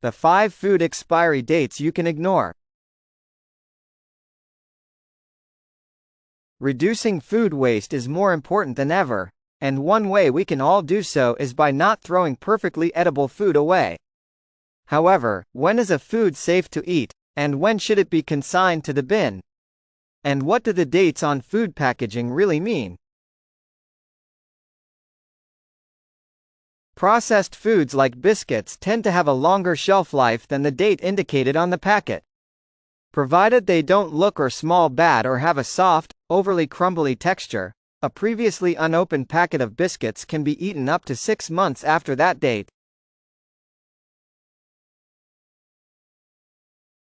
The 5 food expiry dates you can ignore. Reducing food waste is more important than ever, and one way we can all do so is by not throwing perfectly edible food away. However, when is a food safe to eat, and when should it be consigned to the bin? And what do the dates on food packaging really mean? Processed foods like biscuits tend to have a longer shelf life than the date indicated on the packet. Provided they don't look or smell bad or have a soft, overly crumbly texture, a previously unopened packet of biscuits can be eaten up to 6 months after that date.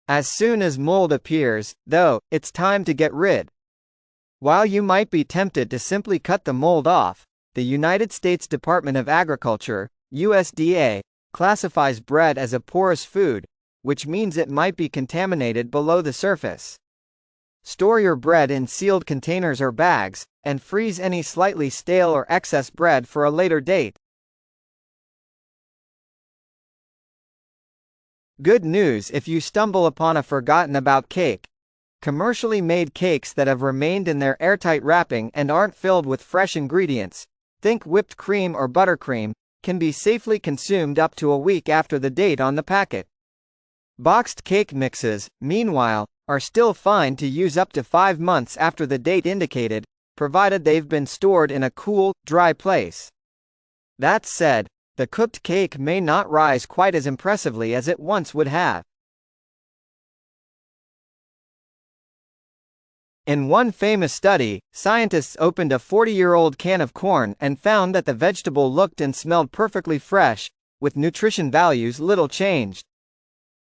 As soon as mold appears, though, it's time to get rid. While you might be tempted to simply cut the mold off, the United States Department of Agriculture, USDA, classifies bread as a porous food, which means it might be contaminated below the surface. Store your bread in sealed containers or bags, and freeze any slightly stale or excess bread for a later date. Good news if you stumble upon a forgotten about cake. Commercially made cakes that have remained in their airtight wrapping and aren't filled with fresh ingredients, think whipped cream or buttercream, can be safely consumed up to a week after the date on the packet. Boxed cake mixes, meanwhile, are still fine to use up to 5 months after the date indicated, provided they've been stored in a cool, dry place. That said, the cooked cake may not rise quite as impressively as it once would have. In one famous study, scientists opened a 40-year-old can of corn and found that the vegetable looked and smelled perfectly fresh, with nutrition values little changed.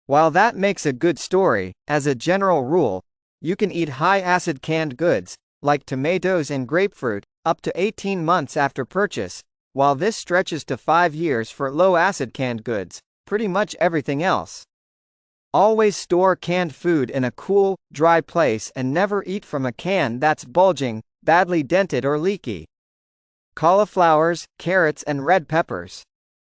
While that makes a good story, as a general rule, you can eat high-acid canned goods, like tomatoes and grapefruit, up to 18 months after purchase, while this stretches to 5 years for low-acid canned goods, pretty much everything else. Always store canned food in a cool, dry place and never eat from a can that's bulging, badly dented or leaky. Cauliflowers, carrots and red peppers.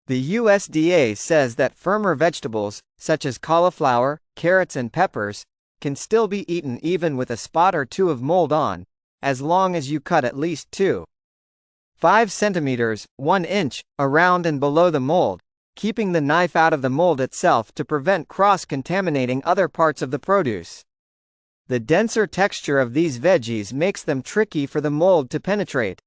The USDA says that firmer vegetables, such as cauliflower, carrots and peppers, can still be eaten even with a spot or two of mold on, as long as you cut at least 2.5 centimeters, 1 inch, around and below the mold, keeping the knife out of the mold itself to prevent cross-contaminating other parts of the produce. The denser texture of these veggies makes them tricky for the mold to penetrate.